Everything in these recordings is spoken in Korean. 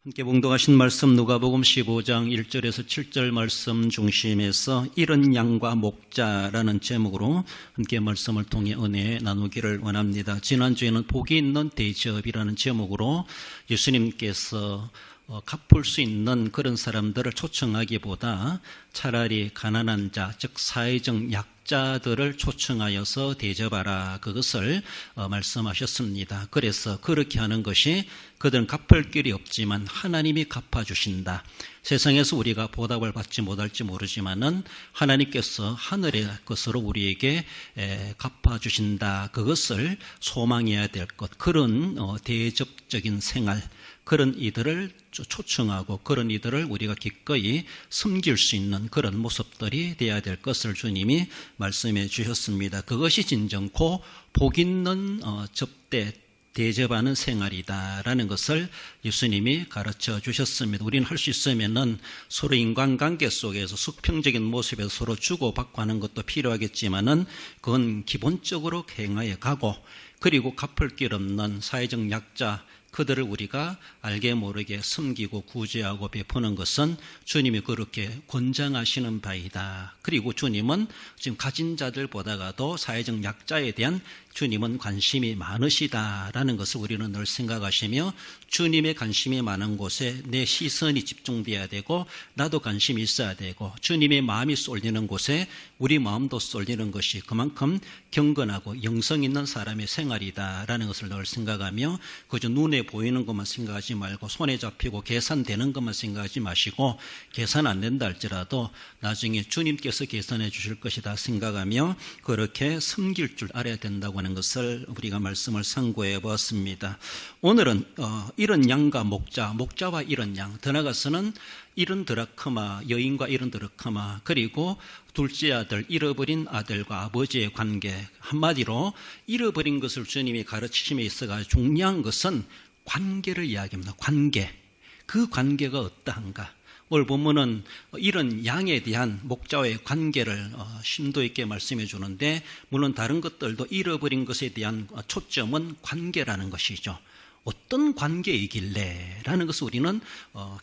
함께 봉독하신 말씀 누가복음 15장 1절에서 7절 말씀 중심에서 이른 양과 목자라는 제목으로 함께 말씀을 통해 은혜 나누기를 원합니다. 지난주에는 복이 있는 대접이라는 제목으로 예수님께서 갚을 수 있는 그런 사람들을 초청하기보다 차라리 가난한 자, 즉 사회적 약자들을 초청하여서 대접하라, 그것을 말씀하셨습니다. 그래서 그렇게 하는 것이 그들은 갚을 길이 없지만 하나님이 갚아주신다. 세상에서 우리가 보답을 받지 못할지 모르지만은 하나님께서 하늘의 것으로 우리에게 갚아주신다. 그것을 소망해야 될 것, 그런 대접적인 생활, 그런 이들을 초청하고 그런 이들을 우리가 기꺼이 섬길 수 있는 그런 모습들이 되어야 될 것을 주님이 말씀해 주셨습니다. 그것이 진정코 복 있는 접대, 대접하는 생활이다라는 것을 예수님이 가르쳐 주셨습니다. 우리는 할 수 있으면은 서로 인간관계 속에서 수평적인 모습에서 서로 주고받고 하는 것도 필요하겠지만은 그건 기본적으로 행하여 가고, 그리고 갚을 길 없는 사회적 약자, 그들을 우리가 알게 모르게 섬기고 구제하고 베푸는 것은 주님이 그렇게 권장하시는 바이다. 그리고 주님은 지금 가진 자들보다도 사회적 약자에 대한 주님은 관심이 많으시다라는 것을 우리는 늘 생각하시며, 주님의 관심이 많은 곳에 내 시선이 집중돼야 되고 나도 관심이 있어야 되고, 주님의 마음이 쏠리는 곳에 우리 마음도 쏠리는 것이 그만큼 경건하고 영성 있는 사람의 생활이다라는 것을 늘 생각하며, 그저 눈에 보이는 것만 생각하지 말고 손에 잡히고 계산되는 것만 생각하지 마시고, 계산 안 된다 할지라도 나중에 주님께서 계산해 주실 것이다 생각하며 그렇게 섬길 줄 알아야 된다고 하는 것을 우리가 말씀을 상고해 보았습니다. 오늘은 이른 양과 목자와 이른 양, 더 나아가서는 이른 드라크마, 여인과 이른 드라크마, 그리고 둘째 아들, 잃어버린 아들과 아버지의 관계, 한마디로 잃어버린 것을 주님이 가르치심에 있어서 중요한 것은 관계를 이야기합니다. 관계, 그 관계가 어떠한가. 오늘 본문은 이런 양에 대한 목자와의 관계를 심도 있게 말씀해 주는데, 물론 다른 것들도 잃어버린 것에 대한 초점은 관계라는 것이죠. 어떤 관계이길래 라는 것을 우리는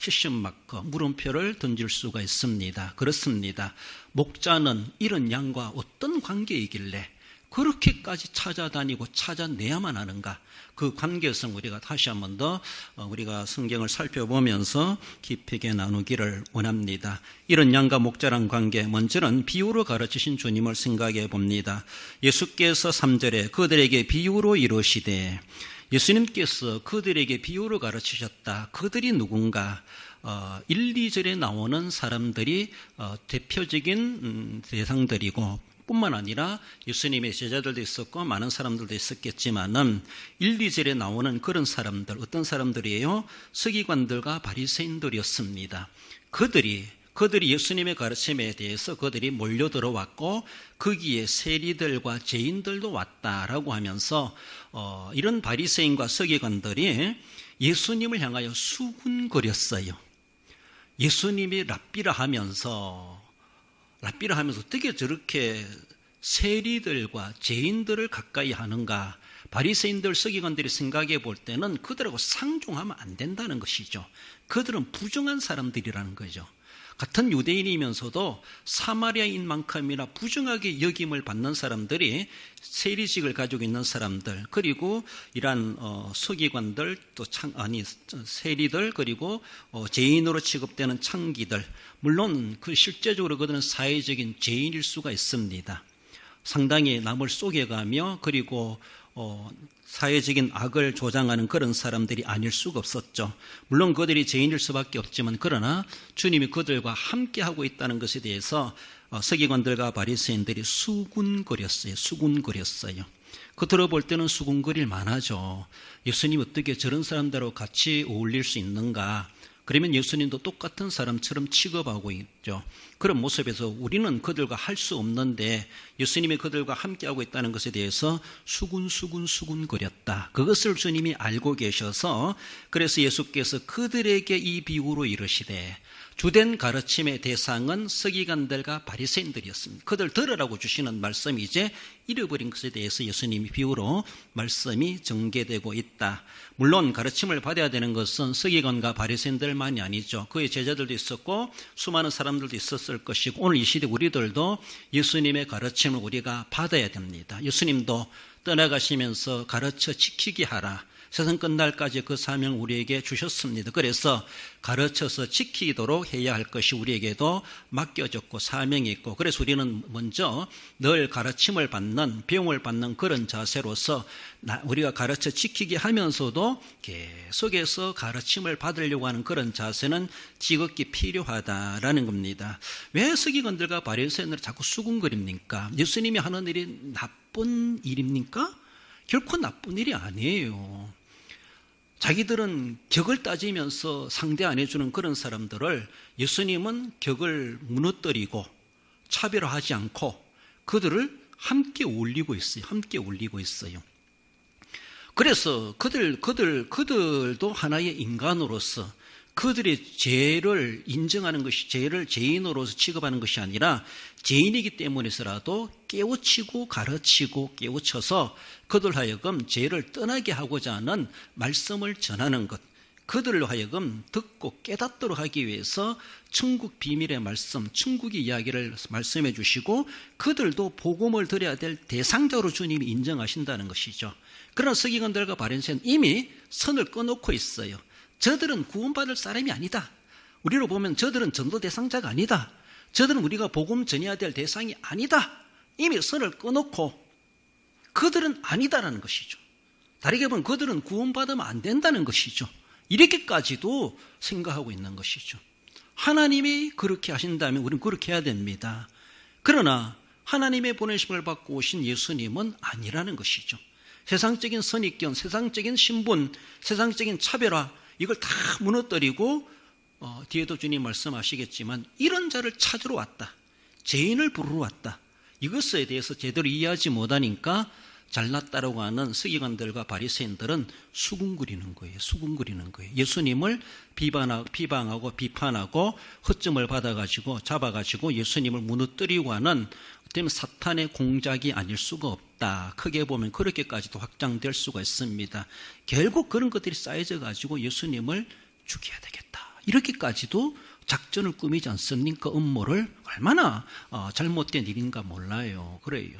퀘션 마크, 물음표를 던질 수가 있습니다. 그렇습니다. 목자는 이런 양과 어떤 관계이길래 그렇게까지 찾아다니고 찾아내야만 하는가? 그 관계성 우리가 다시 한 번 더 우리가 성경을 살펴보면서 깊이 있게 나누기를 원합니다. 이런 양과 목자란 관계, 먼저는 비유로 가르치신 주님을 생각해 봅니다. 예수께서 3절에 그들에게 비유로 이르시되, 예수님께서 그들에게 비유로 가르치셨다. 그들이 누군가? 1, 2절에 나오는 사람들이 대표적인 대상들이고, 뿐만 아니라 예수님의 제자들도 있었고 많은 사람들도 있었겠지만은 1, 2절에 나오는 그런 사람들, 어떤 사람들이에요? 서기관들과 바리새인들이었습니다. 그들이 예수님의 가르침에 대해서 그들이 몰려 들어왔고, 거기에 세리들과 죄인들도 왔다라고 하면서 이런 바리새인과 서기관들이 예수님을 향하여 수군거렸어요. 예수님이 랍비라 하면서 어떻게 저렇게 세리들과 죄인들을 가까이 하는가? 바리새인들, 서기관들이 생각해 볼 때는 그들하고 상종하면 안 된다는 것이죠. 그들은 부정한 사람들이라는 거죠. 같은 유대인이면서도 사마리아인만큼이나 부정하게 여김을 받는 사람들이 세리직을 가지고 있는 사람들, 그리고 이러한 서기관들, 또 세리들, 그리고 죄인으로 취급되는 창기들, 물론 그 실제적으로 그들은 사회적인 죄인일 수가 있습니다. 상당히 남을 속여가며 그리고 사회적인 악을 조장하는 그런 사람들이 아닐 수가 없었죠. 물론 그들이 죄인일 수밖에 없지만, 그러나 주님이 그들과 함께하고 있다는 것에 대해서 서기관들과 바리새인들이 수군거렸어요. 그 들어볼 때는 수군거릴 만하죠. 예수님 어떻게 저런 사람들하고 같이 어울릴 수 있는가? 그러면 예수님도 똑같은 사람처럼 취급하고 있죠. 그런 모습에서 우리는 그들과 할 수 없는데 예수님이 그들과 함께하고 있다는 것에 대해서 수군거렸다. 그것을 주님이 알고 계셔서, 그래서 예수께서 그들에게 이 비유로 이르시되, 주된 가르침의 대상은 서기관들과 바리새인들이었습니다. 그들 들으라고 주시는 말씀이 이제 잃어버린 것에 대해서 예수님이 비유로 말씀이 전개되고 있다. 물론 가르침을 받아야 되는 것은 서기관과 바리새인들만이 아니죠. 그의 제자들도 있었고 수많은 사람들도 있었을 것이고 오늘 이 시대 우리들도 예수님의 가르침을 우리가 받아야 됩니다. 예수님도 떠나가시면서 가르쳐 지키게 하라. 세상 끝날까지 그 사명을 우리에게 주셨습니다. 그래서 가르쳐서 지키도록 해야 할 것이 우리에게도 맡겨졌고 사명이 있고, 그래서 우리는 먼저 늘 가르침을 받는, 배움을 받는 그런 자세로서 우리가 가르쳐 지키게 하면서도 계속해서 가르침을 받으려고 하는 그런 자세는 지극히 필요하다라는 겁니다. 왜 서기관들과 바리새인들을 자꾸 수군거립니까? 예수님이 하는 일이 나쁜 일입니까? 결코 나쁜 일이 아니에요. 자기들은 격을 따지면서 상대 안 해주는 그런 사람들을 예수님은 격을 무너뜨리고 차별화하지 않고 그들을 함께 올리고 있어요. 함께 올리고 있어요. 그래서 그들도 하나의 인간으로서 그들의 죄를 인정하는 것이, 죄를 죄인으로서 취급하는 것이 아니라 죄인이기 때문에서라도 깨우치고 가르치고 깨우쳐서 그들 하여금 죄를 떠나게 하고자 하는 말씀을 전하는 것, 그들로 하여금 듣고 깨닫도록 하기 위해서 천국 비밀의 말씀, 천국의 이야기를 말씀해 주시고 그들도 복음을 드려야 될 대상자로 주님이 인정하신다는 것이죠. 그러나 서기관들과 바리새인은 이미 선을 꺼놓고 있어요. 저들은 구원받을 사람이 아니다. 우리로 보면 저들은 전도 대상자가 아니다. 저들은 우리가 복음 전해야 될 대상이 아니다. 이미 선을 꺼놓고 그들은 아니다라는 것이죠. 다르게 보면 그들은 구원받으면 안 된다는 것이죠. 이렇게까지도 생각하고 있는 것이죠. 하나님이 그렇게 하신다면 우리는 그렇게 해야 됩니다. 그러나 하나님의 보내심을 받고 오신 예수님은 아니라는 것이죠. 세상적인 선입견, 세상적인 신분, 세상적인 차별화, 이걸 다 무너뜨리고 뒤에도 주님 말씀하시겠지만 이런 자를 찾으러 왔다. 죄인을 부르러 왔다. 이것에 대해서 제대로 이해하지 못하니까 잘났다라고 하는 서기관들과 바리새인들은 수군거리는 거예요. 수군거리는 거예요. 예수님을 비방하고 비판하고 허점을 받아가지고 잡아가지고 예수님을 무너뜨리고 하는 때문에 사탄의 공작이 아닐 수가 없다. 크게 보면 그렇게까지도 확장될 수가 있습니다. 결국 그런 것들이 쌓여져 가지고 예수님을 죽여야 되겠다. 이렇게까지도 작전을 꾸미지 않습니까? 음모를. 얼마나 잘못된 일인가 몰라요. 그래요.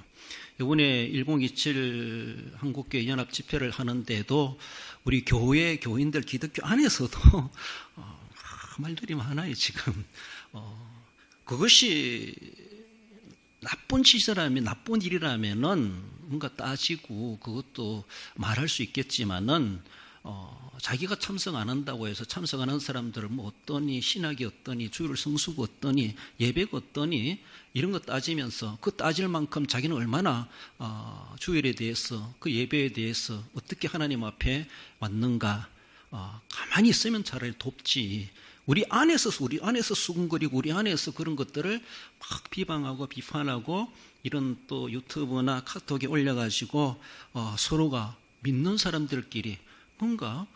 이번에 1027 한국교회 연합 집회를 하는데도 우리 교회 교인들 기독교 안에서도 말들이 많아요 지금. 그것이 나쁜 짓이라면, 나쁜 일이라면은 뭔가 따지고 그것도 말할 수 있겠지만은 자기가 참석 안 한다고 해서 참석 안 한 사람들은 뭐 어떠니, 신학이 어떠니, 주일 성수가 어떠니, 예배가 어떠니 이런 거 따지면서 그 따질 만큼 자기는 얼마나 주일에 대해서, 그 예배에 대해서 어떻게 하나님 앞에 왔는가, 가만히 있으면 차라리 돕지. 우리 안에서 수군거리고 우리 안에서 그런 것들을 막 비방하고 비판하고 이런 또 유튜브나 카톡에 올려가지고 서로가 믿는 사람들끼리 뭔가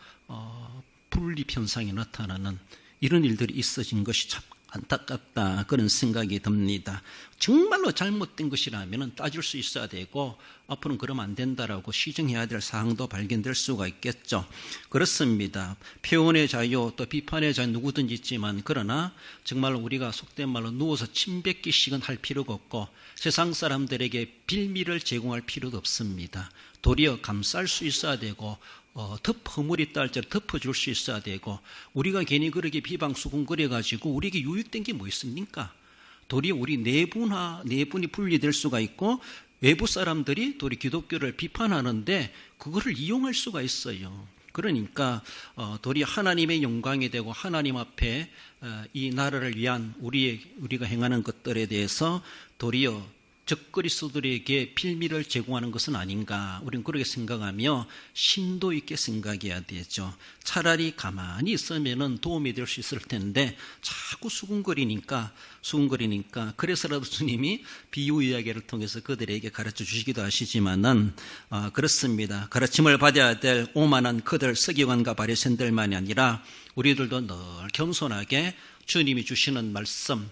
분립 현상이 나타나는 이런 일들이 있어진 것이 참 안타깝다, 그런 생각이 듭니다. 정말로 잘못된 것이라면 따질 수 있어야 되고 앞으로는 그러면 안 된다라고 시정해야 될 사항도 발견될 수가 있겠죠. 그렇습니다. 표현의 자유 또 비판의 자유 누구든지 있지만, 그러나 정말 우리가 속된 말로 누워서 침 뱉기씩은 할 필요가 없고 세상 사람들에게 빌미를 제공할 필요도 없습니다. 도리어 감쌀 수 있어야 되고 허물이 있다 할지라도 덮어줄 수 있어야 되고, 우리가 괜히 그렇게 비방수군거려가지고 우리에게 유익된 게 뭐 있습니까? 도리어 우리 내분이 분리될 수가 있고 외부 사람들이 도리 기독교를 비판하는데 그거를 이용할 수가 있어요. 그러니까 도리어 하나님의 영광이 되고 하나님 앞에 이 나라를 위한 우리가 행하는 것들에 대해서 도리어 적그리스도들에게 빌미를 제공하는 것은 아닌가, 우리는 그렇게 생각하며 심도 있게 생각해야 되죠. 차라리 가만히 있으면 도움이 될 수 있을 텐데 자꾸 수군거리니까 그래서라도 주님이 비유 이야기를 통해서 그들에게 가르쳐 주시기도 하시지만은 그렇습니다. 가르침을 받아야 될 오만한 그들 서기관과 바리새인들만이 아니라 우리들도 늘 겸손하게 주님이 주시는 말씀,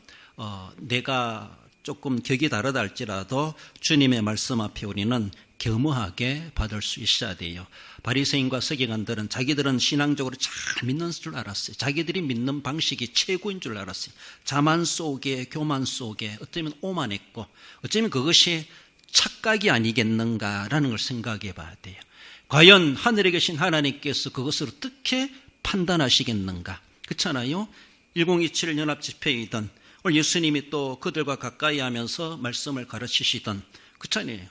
내가 조금 격이 다르다 할지라도 주님의 말씀 앞에 우리는 겸허하게 받을 수 있어야 돼요. 바리새인과 서기관들은 자기들은 신앙적으로 잘 믿는 줄 알았어요. 자기들이 믿는 방식이 최고인 줄 알았어요. 자만 속에 교만 속에 어쩌면 오만했고 어쩌면 그것이 착각이 아니겠는가라는 걸 생각해 봐야 돼요. 과연 하늘에 계신 하나님께서 그것을 어떻게 판단하시겠는가? 그렇잖아요. 1027 연합집회이든 오늘 예수님이 또 그들과 가까이 하면서 말씀을 가르치시던 그렇잖아요.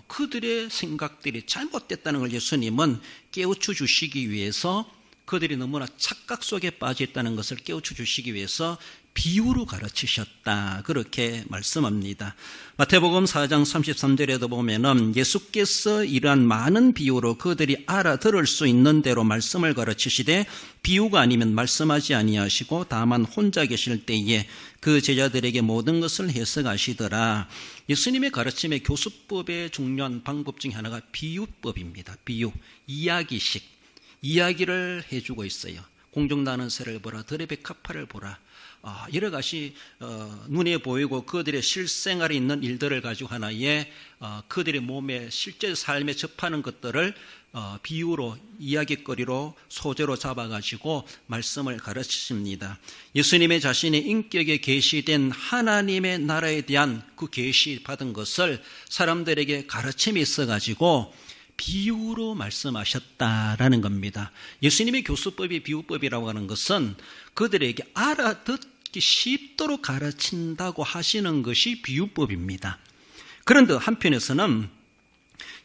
그들의 생각들이 잘못됐다는 걸 예수님은 깨우쳐 주시기 위해서 그들이 너무나 착각 속에 빠져 있다는 것을 깨우쳐 주시기 위해서 비유로 가르치셨다. 그렇게 말씀합니다. 마태복음 4장 33절에도 보면은 예수께서 이러한 많은 비유로 그들이 알아들을 수 있는 대로 말씀을 가르치시되 비유가 아니면 말씀하지 아니하시고 다만 혼자 계실 때에 그 제자들에게 모든 것을 해석하시더라. 예수님의 가르침의 교수법의 중요한 방법 중에 하나가 비유법입니다. 비유, 이야기식, 이야기를 해주고 있어요. 공중나는 새를 보라, 들의 백합화를 보라. 여러 가지 눈에 보이고 그들의 실생활에 있는 일들을 가지고 하나의 그들의 몸에 실제 삶에 접하는 것들을 비유로 이야기거리로 소재로 잡아가지고 말씀을 가르치십니다. 예수님의 자신의 인격에 계시된 하나님의 나라에 대한 그 계시 받은 것을 사람들에게 가르침이 있어가지고 비유로 말씀하셨다라는 겁니다. 예수님의 교수법이 비유법이라고 하는 것은 그들에게 알아듣기 쉽도록 가르친다고 하시는 것이 비유법입니다. 그런데 한편에서는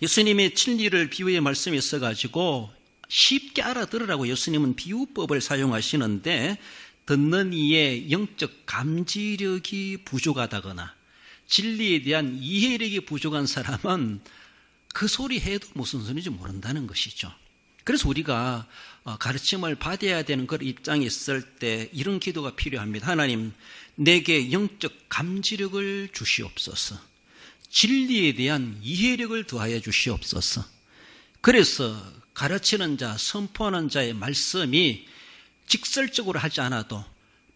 예수님의 진리를 비유의 말씀이 있어가지고 쉽게 알아들으라고 예수님은 비유법을 사용하시는데 듣는 이의 영적 감지력이 부족하다거나 진리에 대한 이해력이 부족한 사람은 그 소리 해도 무슨 소리인지 모른다는 것이죠. 그래서 우리가 가르침을 받아야 되는 그런 입장에 있을 때 이런 기도가 필요합니다. 하나님, 내게 영적 감지력을 주시옵소서. 진리에 대한 이해력을 더하여 주시옵소서. 그래서 가르치는 자, 선포하는 자의 말씀이 직설적으로 하지 않아도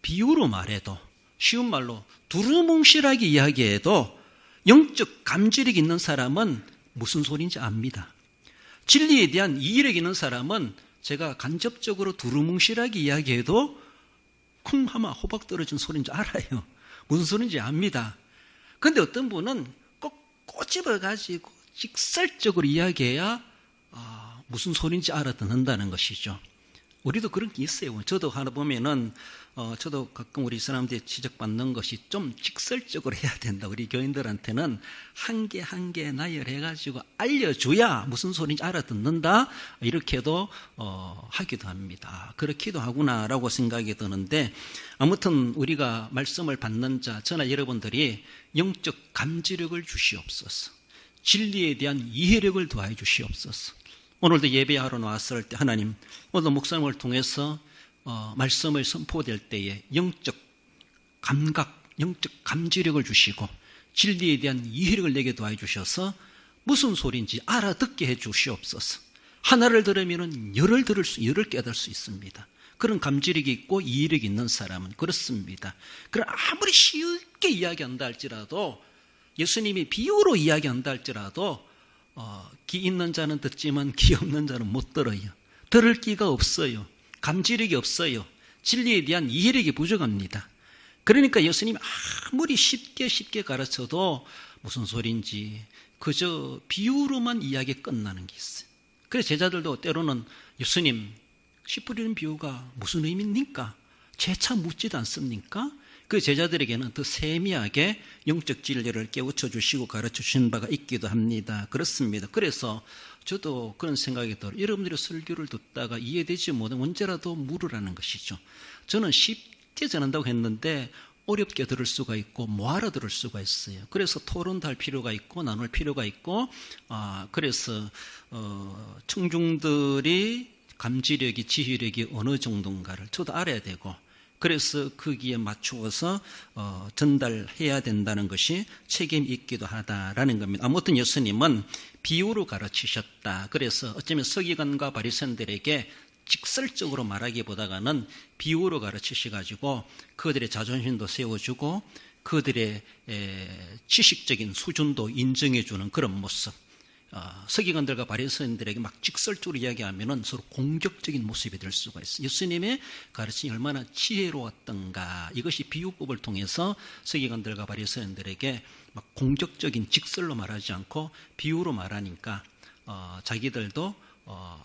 비유로 말해도 쉬운 말로 두루뭉실하게 이야기해도 영적 감지력이 있는 사람은 무슨 소리인지 압니다. 진리에 대한 이해력 있는 사람은 제가 간접적으로 두루뭉실하게 이야기해도 쿵 하면 호박 떨어진 소리인지 알아요. 무슨 소리인지 압니다. 그런데 어떤 분은 꼭 꼬집어가지고 직설적으로 이야기해야 무슨 소리인지 알아듣는다는 것이죠. 우리도 그런 게 있어요. 저도 하나 보면은 저도 가끔 우리 사람들이 지적받는 것이 좀 직설적으로 해야 된다. 우리 교인들한테는 한 개 한 개 나열해가지고 알려줘야 무슨 소리인지 알아듣는다. 이렇게도 하기도 합니다. 그렇기도 하구나라고 생각이 드는데 아무튼 우리가 말씀을 받는 자, 저나 여러분들이 영적 감지력을 주시옵소서. 진리에 대한 이해력을 더하여 주시옵소서. 오늘도 예배하러 나왔을 때 하나님, 오늘 목사님을 통해서 말씀을 선포될 때에 영적 감각, 영적 감지력을 주시고 진리에 대한 이해력을 내게 도와주셔서 무슨 소리인지 알아듣게 해 주시옵소서. 하나를 들으면 열을 깨달을 수 있습니다. 그런 감지력이 있고 이해력이 있는 사람은 그렇습니다. 그럼 아무리 쉽게 이야기한다 할지라도 예수님이 비유로 이야기한다 할지라도 귀 있는 자는 듣지만 귀 없는 자는 못 들어요. 들을 귀가 없어요. 감지력이 없어요. 진리에 대한 이해력이 부족합니다. 그러니까 예수님이 아무리 쉽게 가르쳐도 무슨 소리인지 그저 비유로만 이야기 끝나는 게 있어요. 그래서 제자들도 때로는 예수님, 씨 뿌리는 비유가 무슨 의미입니까? 재차 묻지도 않습니까? 그 제자들에게는 더 세미하게 영적 진리를 깨우쳐 주시고 가르쳐 주신 바가 있기도 합니다. 그렇습니다. 그래서 저도 그런 생각이 들어요. 여러분들이 설교를 듣다가 이해되지 못하면 언제라도 물으라는 것이죠. 저는 쉽게 전한다고 했는데 어렵게 들을 수가 있고 못 알아들을 수가 있어요. 그래서 토론도 할 필요가 있고 나눌 필요가 있고 그래서 청중들이 감지력이 지휘력이 어느 정도인가를 저도 알아야 되고 그래서 거기에 맞추어서 전달해야 된다는 것이 책임이 있기도 하다라는 겁니다. 아무튼 예수님은 비유로 가르치셨다. 그래서 어쩌면 서기관과 바리새인들에게 직설적으로 말하기보다는 비유로 가르치셔가지고 그들의 자존심도 세워주고 그들의 지식적인 수준도 인정해주는 그런 모습. 서기관들과 바리새인들에게 막 직설적으로 이야기하면은 서로 공격적인 모습이 될 수가 있어요. 예수님의 가르침이 얼마나 지혜로웠던가. 이것이 비유법을 통해서 서기관들과 바리새인들에게 막 공격적인 직설로 말하지 않고 비유로 말하니까 자기들도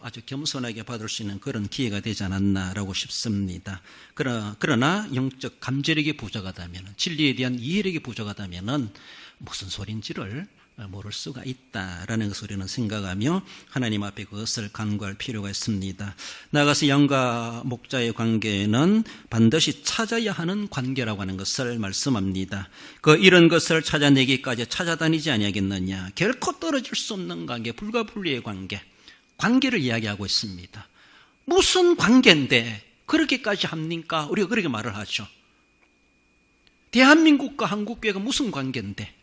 아주 겸손하게 받을 수 있는 그런 기회가 되지 않았나라고 싶습니다. 그러나 영적 감지력이 부족하다면, 진리에 대한 이해력이 부족하다면 무슨 소린지를 모를 수가 있다라는 것을 우리는 생각하며 하나님 앞에 그것을 간구할 필요가 있습니다. 나아가서 양과 목자의 관계는 반드시 찾아야 하는 관계라고 하는 것을 말씀합니다. 이런 것을 찾아내기까지 찾아다니지 아니하겠느냐. 결코 떨어질 수 없는 관계, 불가분리의 관계, 관계를 이야기하고 있습니다. 무슨 관계인데 그렇게까지 합니까? 우리가 그렇게 말을 하죠. 대한민국과 한국교회가 무슨 관계인데,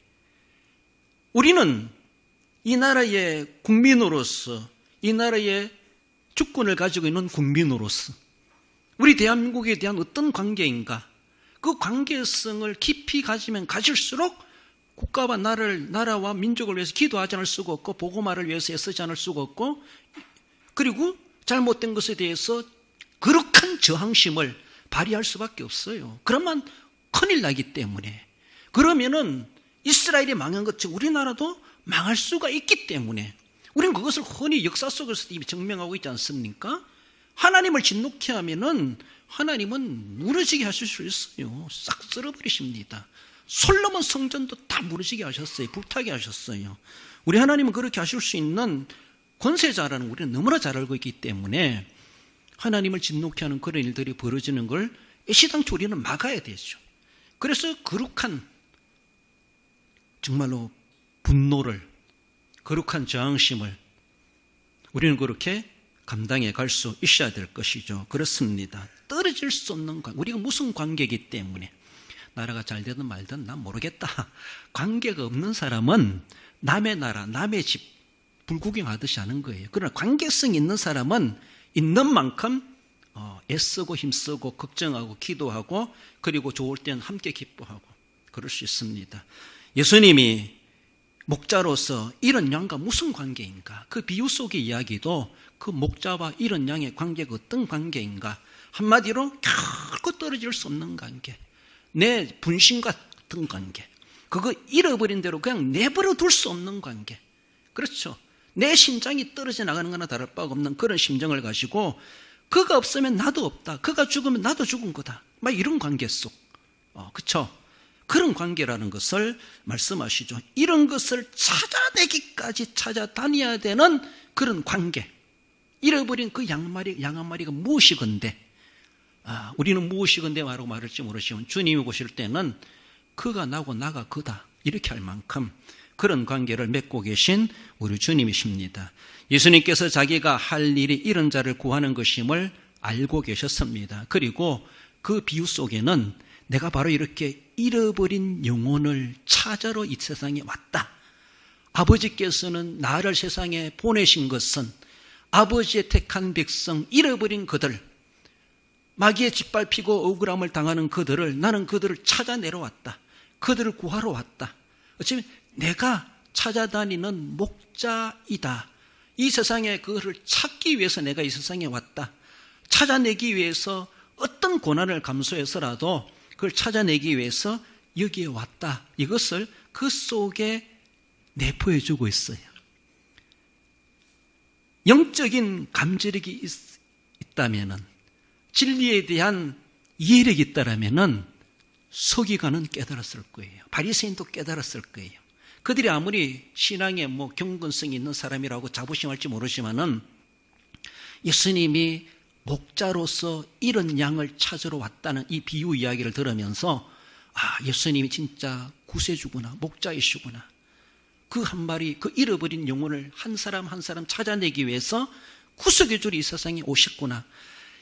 우리는 이 나라의 국민으로서, 이 나라의 주권을 가지고 있는 국민으로서 우리 대한민국에 대한 어떤 관계인가, 그 관계성을 깊이 가지면 가질수록 국가와 나라와 민족을 위해서 기도하지 않을 수가 없고, 복음화를 위해서 애쓰지 않을 수가 없고, 그리고 잘못된 것에 대해서 거룩한 저항심을 발휘할 수밖에 없어요. 그러면 큰일 나기 때문에. 그러면은 이스라엘이 망한 것처럼 우리나라도 망할 수가 있기 때문에 우리는 그것을 흔히 역사 속에서 이미 증명하고 있지 않습니까? 하나님을 진노케 하면은 하나님은 무너지게 하실 수 있어요. 싹 쓸어버리십니다. 솔로몬 성전도 다 무너지게 하셨어요. 불타게 하셨어요. 우리 하나님은 그렇게 하실 수 있는 권세자라는 우리는 너무나 잘 알고 있기 때문에 하나님을 진노케 하는 그런 일들이 벌어지는 걸 애시당초 우리는 막아야 되죠. 그래서 거룩한, 정말로 분노를, 거룩한 저항심을 우리는 그렇게 감당해 갈 수 있어야 될 것이죠. 그렇습니다. 떨어질 수 없는 관계, 우리가 무슨 관계이기 때문에 나라가 잘 되든 말든 난 모르겠다. 관계가 없는 사람은 남의 나라, 남의 집 불구경하듯이 하는 거예요. 그러나 관계성이 있는 사람은 있는 만큼 애쓰고 힘쓰고 걱정하고 기도하고, 그리고 좋을 때는 함께 기뻐하고 그럴 수 있습니다. 예수님이 목자로서 이런 양과 무슨 관계인가, 그 비유 속의 이야기도 그 목자와 이런 양의 관계가 어떤 관계인가, 한마디로 결코 떨어질 수 없는 관계, 내 분신 같은 관계, 그거 잃어버린 대로 그냥 내버려 둘 수 없는 관계. 그렇죠. 내 심장이 떨어져 나가는 거나 다를 바가 없는 그런 심정을 가지고, 그가 없으면 나도 없다, 그가 죽으면 나도 죽은 거다, 막 이런 관계 속, 그렇죠. 그런 관계라는 것을 말씀하시죠. 이런 것을 찾아내기까지 찾아다녀야 되는 그런 관계. 잃어버린 그 양 한 마리가 무엇이건데, 우리는 무엇이건데 라고 말할지 모르지만 주님이 보실 때는 그가 나고 나가 그다, 이렇게 할 만큼 그런 관계를 맺고 계신 우리 주님이십니다. 예수님께서 자기가 할 일이 이런 자를 구하는 것임을 알고 계셨습니다. 그리고 그 비유 속에는 내가 바로 이렇게 잃어버린 영혼을 찾으러 이 세상에 왔다. 아버지께서는 나를 세상에 보내신 것은 아버지의 택한 백성, 잃어버린 그들, 마귀에 짓밟히고 억울함을 당하는 그들을, 나는 그들을 찾아내러 왔다. 그들을 구하러 왔다. 어쩌면 내가 찾아다니는 목자이다. 이 세상에 그것을 찾기 위해서 내가 이 세상에 왔다. 찾아내기 위해서 어떤 고난을 감수해서라도 그걸 찾아내기 위해서 여기에 왔다. 이것을 그 속에 내포해주고 있어요. 영적인 감지력이 있다면은, 진리에 대한 이해력이 있다라면은 서기관은 깨달았을 거예요. 바리새인도 깨달았을 거예요. 그들이 아무리 신앙에 경건성이 있는 사람이라고 자부심할지 모르지만은 예수님이 목자로서 이런 양을 찾으러 왔다는 이 비유 이야기를 들으면서 예수님이 진짜 구세주구나, 목자이시구나. 그 한 마리, 그 잃어버린 영혼을 한 사람 한 사람 찾아내기 위해서 구속해주러 이 세상에 오셨구나.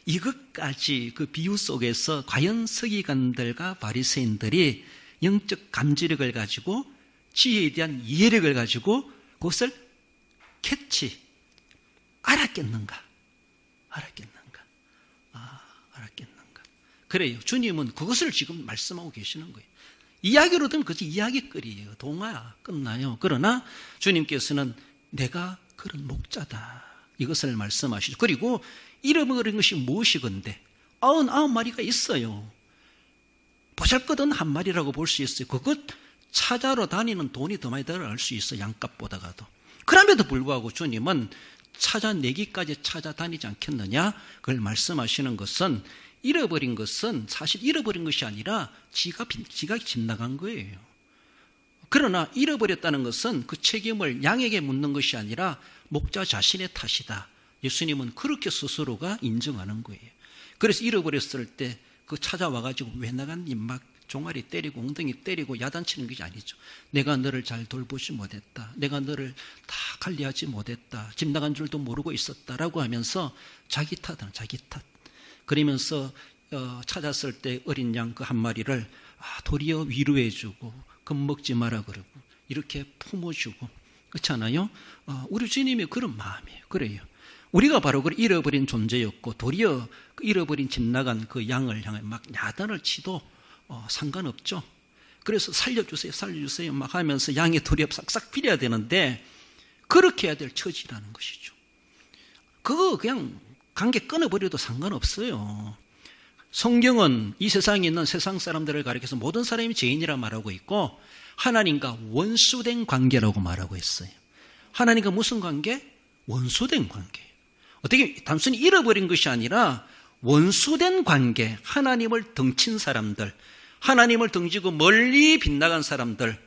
이것까지 그 비유 속에서 과연 서기관들과 바리새인들이 영적 감지력을 가지고, 지혜에 대한 이해력을 가지고 그것을 알았겠는가? 그래요. 주님은 그것을 지금 말씀하고 계시는 거예요. 이야기로 들으면 그것이 이야기거리예요. 동화야. 끝나요. 그러나 주님께서는 내가 그런 목자다. 이것을 말씀하시죠. 그리고 잃어버린 것이 무엇이건데 99마리가 있어요. 보잘것없는 한 마리라고 볼 수 있어요. 그것 찾아러 다니는 돈이 더 많이 들어갈 수 있어요. 양값보다가도. 그럼에도 불구하고 주님은 찾아내기까지 찾아다니지 않겠느냐? 그걸 말씀하시는 것은 잃어버린 것은 사실 잃어버린 것이 아니라 지가 집 나간 거예요. 그러나 잃어버렸다는 것은 그 책임을 양에게 묻는 것이 아니라 목자 자신의 탓이다. 예수님은 그렇게 스스로가 인정하는 거예요. 그래서 잃어버렸을 때 그 찾아와가지고 왜 나갔니? 막 종아리 때리고 엉덩이 때리고 야단치는 것이 아니죠. 내가 너를 잘 돌보지 못했다. 내가 너를 다 관리하지 못했다. 집 나간 줄도 모르고 있었다라고 하면서 자기 탓은 자기 탓. 그러면서 찾았을 때 어린 양 그 한 마리를 도리어 위로해주고 겁먹지 마라 그러고 이렇게 품어주고 그렇잖아요. 우리 주님이 그런 마음이에요. 그래요. 우리가 바로 그 잃어버린 존재였고 도리어 잃어버린 집 나간 그 양을 향해 막 야단을 치도 상관없죠. 그래서 살려주세요 막 하면서 양의 도리어 싹싹 빌어야 되는데 그렇게 해야 될 처지라는 것이죠. 그거 그냥 관계 끊어버려도 상관없어요. 성경은 이 세상에 있는 세상 사람들을 가리켜서 모든 사람이 죄인이라 말하고 있고 하나님과 원수된 관계라고 말하고 있어요. 하나님과 무슨 관계? 원수된 관계. 어떻게 단순히 잃어버린 것이 아니라 원수된 관계, 하나님을 덩친 사람들, 하나님을 덩치고 멀리 빗나간 사람들,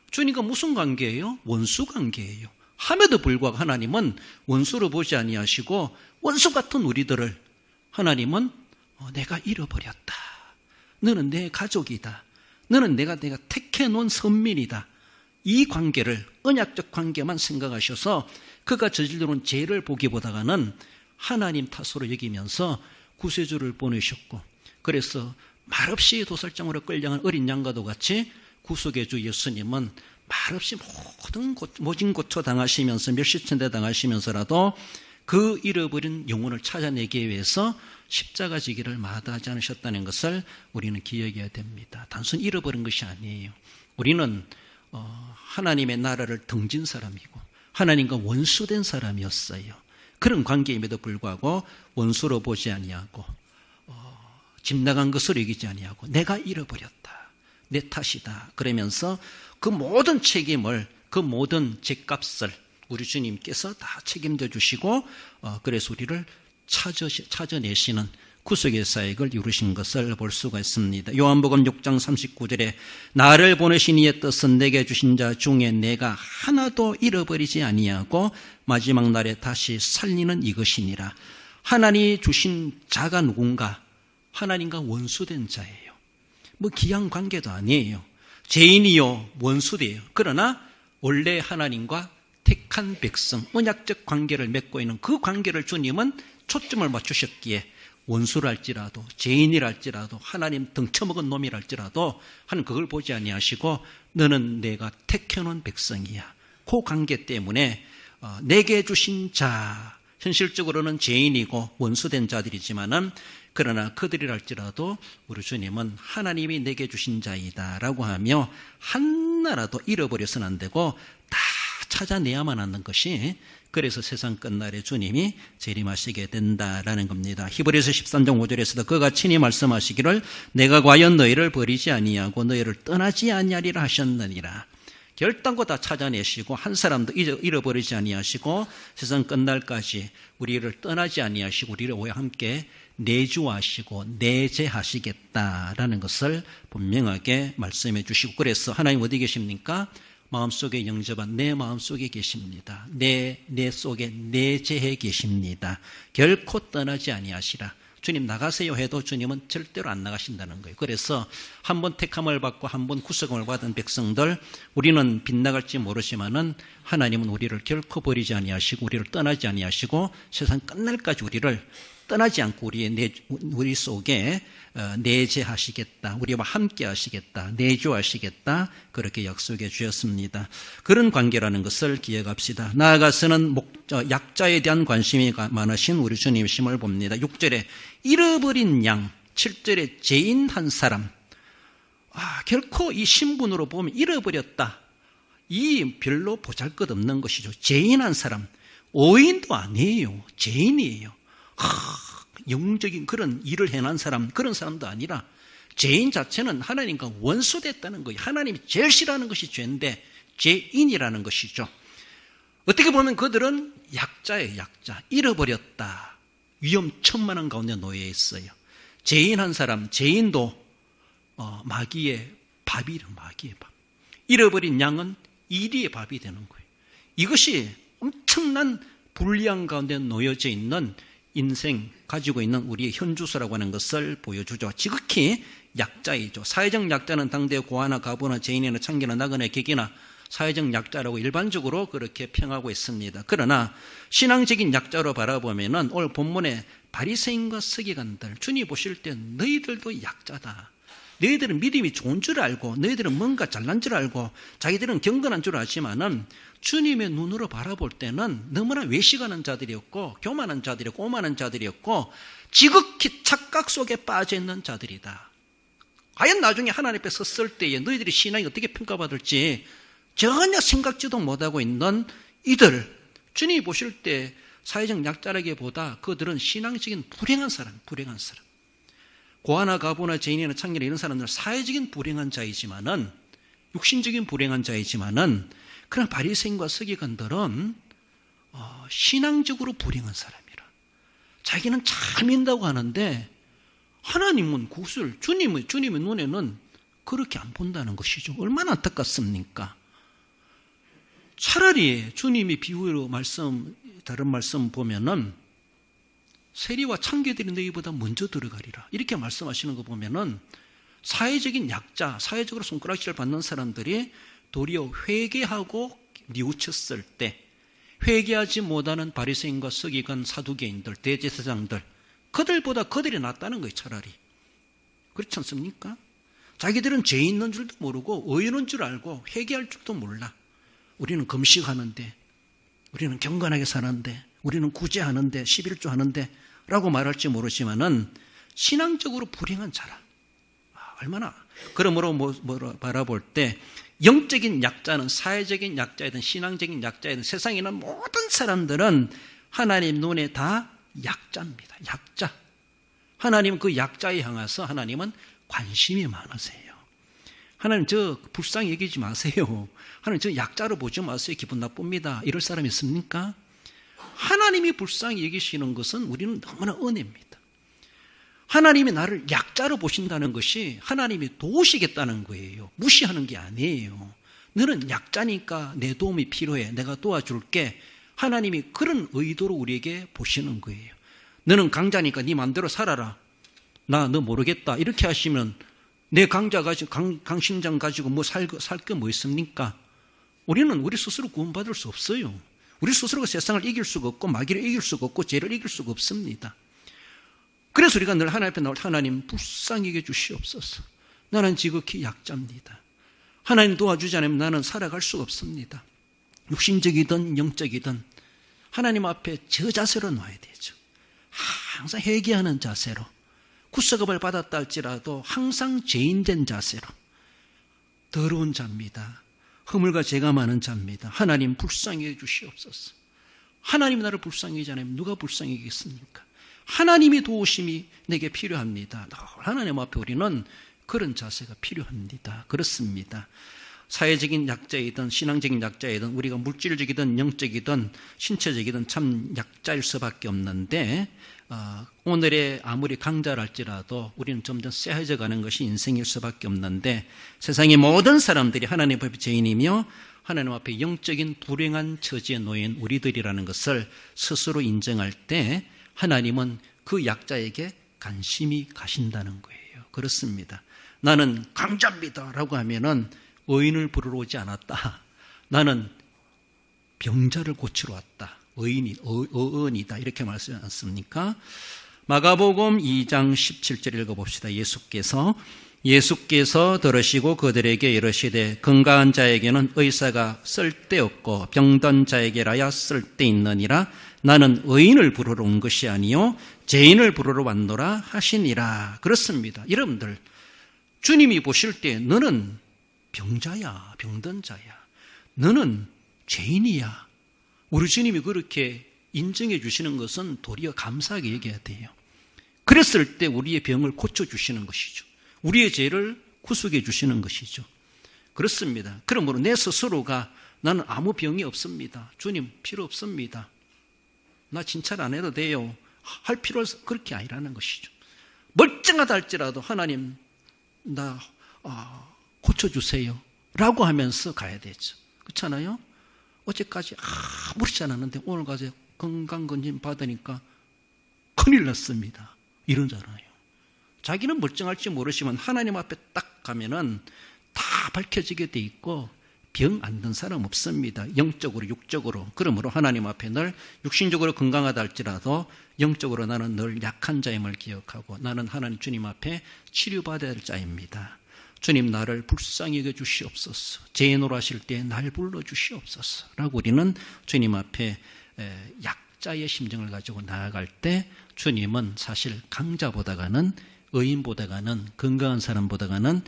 주님과 무슨 관계예요? 원수 관계예요. 함에도 불구하고 하나님은 원수로 보지 아니하시고 원수 같은 우리들을 하나님은 내가 잃어버렸다. 너는 내 가족이다. 너는 내가 택해 놓은 선민이다. 이 관계를 언약적 관계만 생각하셔서 그가 저질러놓은 죄를 보기보다는 하나님 탓으로 여기면서 구세주를 보내셨고 그래서 말없이 도살장으로 끌려간 어린 양과도 같이 구속의 주 예수님은 말없이 모진 고초 당하시면서 멸시천대 당하시면서라도 그 잃어버린 영혼을 찾아내기 위해서 십자가 지기를 마다하지 않으셨다는 것을 우리는 기억해야 됩니다. 단순히 잃어버린 것이 아니에요. 우리는 하나님의 나라를 등진 사람이고 하나님과 원수된 사람이었어요. 그런 관계임에도 불구하고 원수로 보지 아니하고 집 나간 것을 여기지 아니하고 내가 잃어버렸다. 내 탓이다. 그러면서 그 모든 책임을 그 모든 죄값을 우리 주님께서 다 책임져 주시고 그래서 우리를 찾아내시는 구속의 사역을 이루신 것을 볼 수가 있습니다. 요한복음 6장 39절에 나를 보내신 이의 뜻은 내게 주신 자 중에 내가 하나도 잃어버리지 아니하고 마지막 날에 다시 살리는 이것이니라. 하나님이 주신 자가 누군가? 하나님과 원수된 자예요. 뭐 기양 관계도 아니에요. 죄인이요 원수돼요. 그러나 원래 하나님과 택한 백성, 언약적 관계를 맺고 있는 그 관계를 주님은 초점을 맞추셨기에 원수랄지라도 죄인이랄지라도 하나님 등쳐먹은 놈이랄지라도 하는 그걸 보지 아니하시고 너는 내가 택해놓은 백성이야. 그 관계 때문에 내게 주신 자, 현실적으로는 죄인이고 원수된 자들이지만은 그러나 그들이랄지라도 우리 주님은 하나님이 내게 주신 자이다라고 하며 하나라도 잃어버려서는 안 되고 다 찾아내야만 하는 것이 그래서 세상 끝날에 주님이 재림하시게 된다라는 겁니다. 히브리서 13장 5절에서도 그가 친히 말씀하시기를 내가 과연 너희를 버리지 아니하고 너희를 떠나지 아니하리라 하셨느니라. 결단코 다 찾아내시고 한 사람도 잃어버리지 아니하시고 세상 끝날까지 우리를 떠나지 아니하시고 우리를 오해 함께 내주하시고 내재하시겠다라는 것을 분명하게 말씀해 주시고 그래서 하나님 어디 계십니까? 마음속에 영접한 내 마음속에 계십니다. 내 속에 내재해 계십니다. 결코 떠나지 아니하시라. 주님 나가세요 해도 주님은 절대로 안 나가신다는 거예요. 그래서 한 번 택함을 받고 한 번 구속을 받은 백성들 우리는 빗나갈지 모르지만은 하나님은 우리를 결코 버리지 아니하시고 우리를 떠나지 아니하시고 세상 끝날까지 우리를 떠나지 않고 우리 속에 내재하시겠다. 우리와 함께 하시겠다. 내주하시겠다. 그렇게 약속해 주셨습니다. 그런 관계라는 것을 기억합시다. 나아가서는 약자에 대한 관심이 많으신 우리 주님이심을 봅니다. 6절에 잃어버린 양, 7절에 죄인 한 사람, 결코 이 신분으로 보면 잃어버렸다. 이 별로 보잘것없는 것이죠. 죄인 한 사람, 오인도 아니에요. 죄인이에요. 영적인 그런 일을 해난 사람, 그런 사람도 아니라 죄인 자체는 하나님과 원수됐다는 거예요. 하나님이 제일 싫어하는 것이 죄인데 죄인이라는 것이죠. 어떻게 보면 그들은 약자예요. 약자. 잃어버렸다. 위험천만한 가운데 놓여 있어요. 죄인 한 사람, 죄인도 마귀의 밥이래요. 마귀의 밥. 잃어버린 양은 이리의 밥이 되는 거예요. 이것이 엄청난 불리한 가운데 놓여져 있는 인생, 가지고 있는 우리의 현주소라고 하는 것을 보여주죠. 지극히 약자이죠. 사회적 약자는 당대 고아나 가부나 죄인이나 창기나 나그네 객이나 사회적 약자라고 일반적으로 그렇게 평하고 있습니다. 그러나 신앙적인 약자로 바라보면은 오늘 본문에 바리새인과 서기관들, 주님 보실 때 너희들도 약자다. 너희들은 믿음이 좋은 줄 알고 너희들은 뭔가 잘난 줄 알고 자기들은 경건한 줄 알지만은 주님의 눈으로 바라볼 때는 너무나 외식하는 자들이었고 교만한 자들이었고 오만한 자들이었고 지극히 착각 속에 빠져있는 자들이다. 과연 나중에 하나님 앞에 섰을 때에 너희들이 신앙이 어떻게 평가받을지 전혀 생각지도 못하고 있는 이들, 주님이 보실 때 사회적 약자라기보다 그들은 신앙적인 불행한 사람. 고아나 가부나 죄인이나 창기나 이런 사람들은 사회적인 불행한 자이지만은, 육신적인 불행한 자이지만은, 그러나 바리새인과 서기관들은 신앙적으로 불행한 사람이라. 자기는 잘 믿는다고 하는데 하나님은 그것을 주님의 눈에는 그렇게 안 본다는 것이죠. 얼마나 안타깝습니까? 차라리 주님이 비유로 다른 말씀 보면은 세리와 창기들이 너희보다 먼저 들어가리라 이렇게 말씀하시는 거 보면은 사회적인 약자, 사회적으로 손가락질을 받는 사람들이 도리어 회개하고 뉘우쳤을 때 회개하지 못하는 바리새인과 서기관, 사두개인들, 대제사장들, 그들보다 그들이 낫다는 거예요. 차라리. 그렇지 않습니까? 자기들은 죄 있는 줄도 모르고 의인인 줄 알고 회개할 줄도 몰라. 우리는 금식하는데, 우리는 경건하게 사는데, 우리는 구제하는데, 11조 하는데 라고 말할지 모르지만은 신앙적으로 불행한 자라. 얼마나. 그러므로 바라볼 때 영적인 약자는 사회적인 약자이든 신앙적인 약자이든 세상에 있는 모든 사람들은 하나님 눈에 다 약자입니다. 약자. 하나님 그 약자에 향해서 하나님은 관심이 많으세요. 하나님 저 불쌍히 여기지 마세요. 하나님 저 약자로 보지 마세요. 기분 나쁩니다. 이럴 사람이 있습니까? 하나님이 불쌍히 여기시는 것은 우리는 너무나 은혜입니다. 하나님이 나를 약자로 보신다는 것이 하나님이 도우시겠다는 거예요. 무시하는 게 아니에요. 너는 약자니까 내 도움이 필요해. 내가 도와줄게. 하나님이 그런 의도로 우리에게 보시는 거예요. 너는 강자니까 네 마음대로 살아라. 나 너 모르겠다. 이렇게 하시면 내 강자 가지고 강심장 가지고 뭐 살 게 뭐 있습니까? 우리는 우리 스스로 구원받을 수 없어요. 우리 스스로가 세상을 이길 수가 없고 마귀를 이길 수가 없고 죄를 이길 수가 없습니다. 그래서 우리가 늘 하나님 앞에 나올 하나님 불쌍히 여겨 주시옵소서. 나는 지극히 약자입니다. 하나님 도와주지 않으면 나는 살아갈 수가 없습니다. 육신적이든 영적이든 하나님 앞에 저 자세로 놔야 되죠. 항상 회개하는 자세로, 구속을 받았다 할지라도 항상 죄인된 자세로. 더러운 자입니다. 허물과 죄가 많은 자입니다. 하나님 불쌍히 해 주시옵소서. 하나님 나를 불쌍히 하지 않으면 누가 불쌍히 하겠습니까? 하나님이 도우심이 내게 필요합니다. 하나님 앞에 우리는 그런 자세가 필요합니다. 그렇습니다. 사회적인 약자이든 신앙적인 약자이든 우리가 물질적이든 영적이든 신체적이든 참 약자일 수밖에 없는데 오늘의 아무리 강자랄지라도 우리는 점점 쎄해져 가는 것이 인생일 수밖에 없는데 세상의 모든 사람들이 하나님 앞에 죄인이며 하나님 앞에 영적인 불행한 처지에 놓인 우리들이라는 것을 스스로 인정할 때 하나님은 그 약자에게 관심이 가신다는 거예요. 그렇습니다. 나는 강자입니다 라고 하면은 의인을 부르러 오지 않았다. 나는 병자를 고치러 왔다. 의인이다. 이렇게 말씀하지 않습니까? 마가복음 2장 17절 읽어봅시다. 예수께서 들으시고 그들에게 이르시되 건강한 자에게는 의사가 쓸데없고 병든 자에게라야 쓸데있느니라. 나는 의인을 부르러 온 것이 아니요 죄인을 부르러 왔노라 하시니라. 그렇습니다. 여러분들, 주님이 보실 때 너는 병자야, 병든 자야. 너는 죄인이야. 우리 주님이 그렇게 인정해 주시는 것은 도리어 감사하게 얘기해야 돼요. 그랬을 때 우리의 병을 고쳐주시는 것이죠. 우리의 죄를 구속해 주시는 것이죠. 그렇습니다. 그러므로 내 스스로가 나는 아무 병이 없습니다. 주님 필요 없습니다. 나 칭찬 안 해도 돼요. 할 필요 없어. 그렇게 아니라는 것이죠. 멀쩡하다 할지라도 하나님 나 고쳐주세요 라고 하면서 가야 되죠. 그렇잖아요? 어제까지 아무렇지 않았는데 오늘 가서 건강검진 받으니까 큰일 났습니다. 이런잖아요. 자기는 멀쩡할지 모르지만 하나님 앞에 딱 가면은 다 밝혀지게 돼 있고 병 안 든 사람 없습니다. 영적으로 육적으로. 그러므로 하나님 앞에 늘 육신적으로 건강하다 할지라도 영적으로 나는 늘 약한 자임을 기억하고 나는 하나님 주님 앞에 치료받아야 할 자입니다. 주님 나를 불쌍히 여겨 주시옵소서. 죄인으로 하실 때 날 불러주시옵소서 라고 우리는 주님 앞에 약자의 심정을 가지고 나아갈 때 주님은 사실 강자보다가는 의인보다가는 건강한 사람보다가는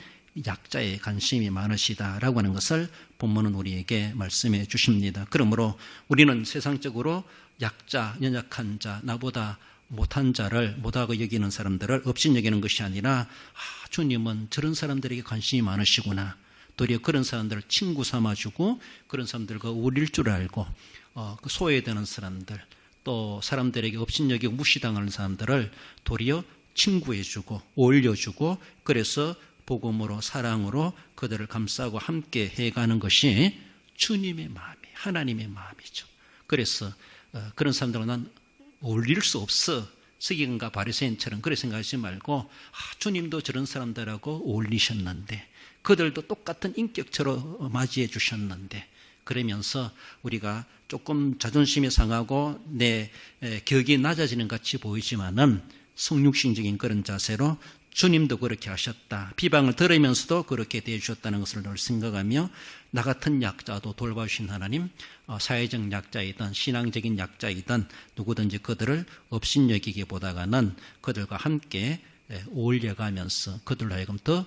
약자에 관심이 많으시다라고 하는 것을 본문은 우리에게 말씀해 주십니다. 그러므로 우리는 세상적으로 약자, 연약한 자, 나보다 못한 자를 못하고 여기는 사람들을 업신여기는 것이 아니라 주님은 저런 사람들에게 관심이 많으시구나. 도리어 그런 사람들을 친구 삼아주고 그런 사람들과 어울릴 줄 알고 소외되는 사람들 또 사람들에게 업신여기고 무시당하는 사람들을 도리어 친구해주고 어울려주고 그래서 복음으로 사랑으로 그들을 감싸고 함께 해가는 것이 주님의 마음이 하나님의 마음이죠. 그래서 그런 사람들은 난 어울릴 수 없어. 서기관과 바리새인처럼 그렇게 생각하지 말고 주님도 저런 사람들하고 어울리셨는데 그들도 똑같은 인격처럼 맞이해 주셨는데 그러면서 우리가 조금 자존심이 상하고 내 격이 낮아지는 같이 보이지만은 성육신적인 그런 자세로 주님도 그렇게 하셨다. 비방을 들으면서도 그렇게 대해주셨다는 것을 늘 생각하며 나 같은 약자도 돌봐주신 하나님, 사회적 약자이든 신앙적인 약자이든 누구든지 그들을 업신여기기보다는 그들과 함께 어울려가면서 그들로 하여금 더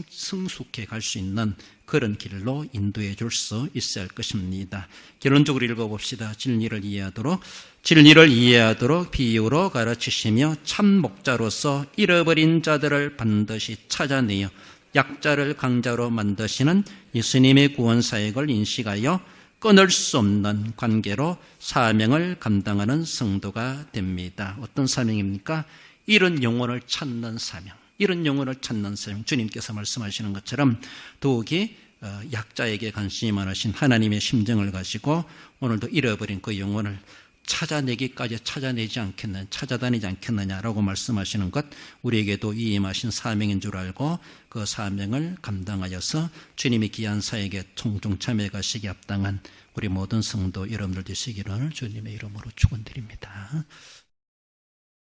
성숙해 갈 수 있는 그런 길로 인도해 줄 수 있어야 할 것입니다. 결론적으로 읽어봅시다. 진리를 이해하도록 비유로 가르치시며 참 목자로서 잃어버린 자들을 반드시 찾아내어 약자를 강자로 만드시는 예수님의 구원 사역을 인식하여 끊을 수 없는 관계로 사명을 감당하는 성도가 됩니다. 어떤 사명입니까? 이런 영혼을 찾는 사명. 이런 영혼을 찾는 사명, 주님께서 말씀하시는 것처럼 더욱이 약자에게 관심이 많으신 하나님의 심정을 가지고 오늘도 잃어버린 그 영혼을 찾아내기까지 찾아내지 않겠느냐, 찾아다니지 않겠느냐라고 말씀하시는 것, 우리에게도 이 임하신 사명인 줄 알고 그 사명을 감당하여서 주님의 귀한 사역에 총총 참여해 가시기 합당한 우리 모든 성도 여러분들 되시기를 주님의 이름으로 축원드립니다.